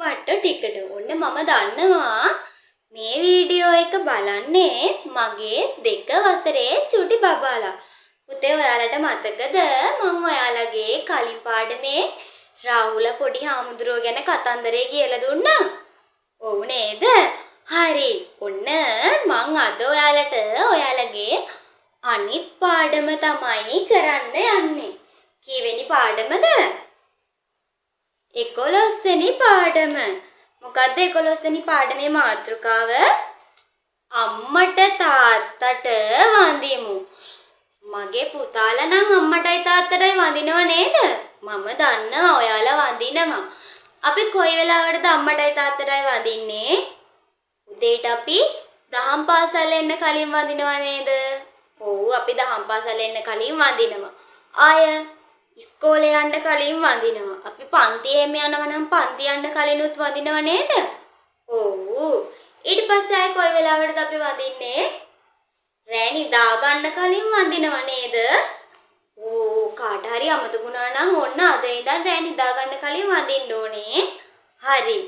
වට ටිකට ඔන්න මම දන්නවා මේ වීඩියෝ එක බලන්නේ මගේ 2 වසරේ චුටි බබාලා. පුතේ ඔයාලට මතකද මම ඔයාලගේ කලින් පාඩමේ රාහුල පොඩි හාමුදුරුවෝ ගැන කතන්දරේ කියලා දුන්නා? ඔව් නේද? හරි. ඔන්න මං අද ඔයාලට ඔයාලගේ අනිත් පාඩම තමයි කරන්න යන්නේ. කීවෙනි පාඩමද? 11 වෙනි පාඩම. මොකද්ද 11 වෙනි පාඩමේ මාතෘකාව? අම්මට තාත්තට වඳිමු. මගේ පුතාලා නම් අම්මටයි තාත්තටයි වඳිනව නේද? මම දන්නවා ඔයාලා වඳිනවා. අපි කොයි වෙලාවටද අම්මටයි තාත්තටයි වඳින්නේ? උදේට අපි දහම් පාසල් එන්න කලින් වඳිනවා නේද? ඔව් අපි දහම් පාසල් එන්න කලින් වඳිනවා. ආය ඉස්කෝලේ යන්න කලින් වඳිනවා. අපි පන්තියෙම යනවා නම් පන්ති යන්න කලිනුත් වඳිනව නේද? ඔව්. ඊට පස්සේ ආයි කොයි වෙලාවටද අපි වඳින්නේ? රෑ නිදා ගන්න කලින් වඳිනව නේද? ඕ කාට හරි අමතකුණා නම් ඔන්න අද ඉඳන් රෑ නිදා ගන්න කලින් වඳින්න ඕනේ. හරි.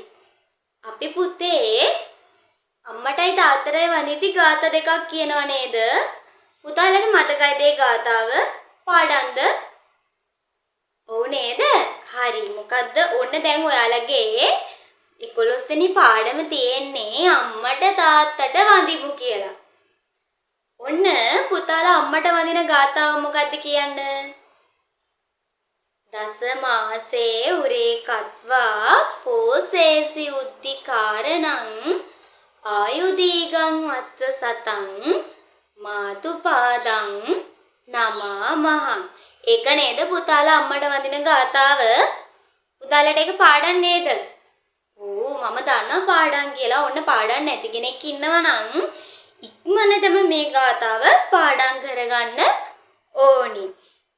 අපි පුතේ අම්මටයි තාත්තටයි වඳිද්දි ගාථා දෙකක් කියනව නේද? පුතාලට මතකයිද ඒ ගාථාව? පාඩම්ද? ඔව් නේද? හරි. මොකද්ද? ඔන්න දැන් ඔයාලගේ 11 වෙනි පාඩම තියෙන්නේ අම්මට තාත්තට වඳිමු කියලා. ඔන්න පුතාලා අම්මට වඳින ගාථාව මොකද්ද කියන්න? දස මාසේ උරේ කତ୍වා පෝසේසි උද්ධිකාරණං ආයුදීගං වත්ස සතං මාතුපාදං නමාමහං. ඒක නේද පුතාලා අම්මට වඳින ගාථාව? පුතාලට ඒක පාඩම් නේද? ඕ මම දන්නවා පාඩම් කියලා. ඔන්න පාඩම් නැති කෙනෙක් ඉන්නවා නම් ඉක්මනටම මේ ගාථාව පාඩම් කරගන්න ඕනි.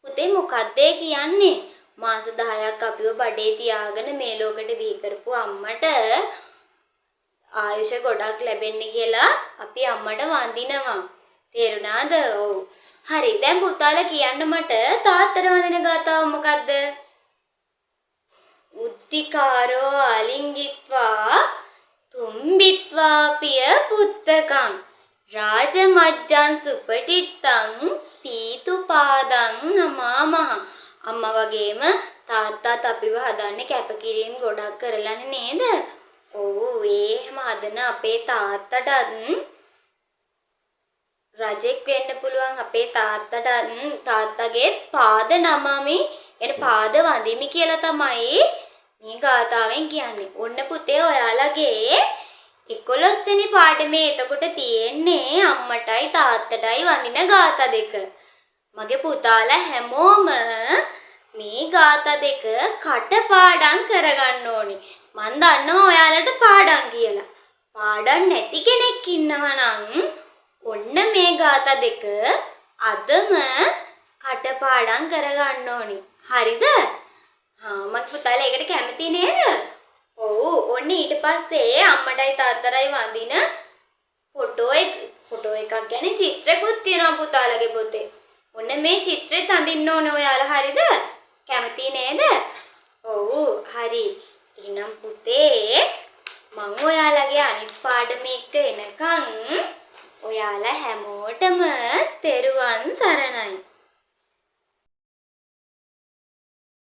පුතේ මොකද්ද කියන්නේ? මාස 10ක් අපිව බඩේ තියාගෙන මේ ලෝකෙට බිහි කරපු අම්මට ආයුෂ ගොඩක් ලැබෙන්න කියලා අපි අම්මට වඳිනවා. තේරුණාද? ඔව්. හරි. දැන් පුතාලා කියන්න මට තාත්තට වඳින ගාථාව මොකද්ද? උද්ධිකාරෝ අලිංගිත්වා තුම්බිත්වා පිය පුත්තකං රාජමජ්ජං සුපටිත්තං පීතුපාදං නමාමහ. අම්මා වගේම තාත්තාත් අපිව හදන්නේ කැපකිරීම ගොඩක් කරලානේ නේද? ඔව් එහෙම හදන අපේ තාත්තටත් රජෙක් වෙන්න පුළුවන්. අපේ තාත්තට තාත්තගේ පාද නමමි එන පාද වඳිමි කියලා තමයි මේ ගාථාවෙන් කියන්නේ. ඔන්න පුතේ ඔයාලගේ 11 වෙනි පාඩමේ එතකොට තියෙන්නේ අම්මටයි තාත්තටයි වඳින ගාථා දෙක. මගේ පුතාලා හැමෝම මේ ගාථා දෙක කටපාඩම් කරගන්න ඕනි. මන් දන්නවා ඔයාලට පාඩම් කියලා. පාඩම් නැති කෙනෙක් ඉන්නවා නම් ඔන්න මේ ගාථා දෙක අදම කටපාඩම් කරගන්න ඕනි. හරිද? මගේ පුතාලා ඒකට කැමති නේද? ඔව්. ඔන්න ඊට පස්සේ අම්මටයි තාත්තටයි වඳින ෆොටෝ එකක් කියන්නේ චිත්‍රකුත් තියෙනවා පුතාලගේ පොතේ. ඔන්න මේ චිත්‍රෙත් අඳින්න ඕනේ ඔයාලා. හරිද? කැමති නේද? ඔව්. හරි. එහෙනම් පුතේ මම ඔයාලගේ අනිත් පාඩම එක්ක එනකන් ඔයාලා හැමෝටම තෙරුවන් සරණයි.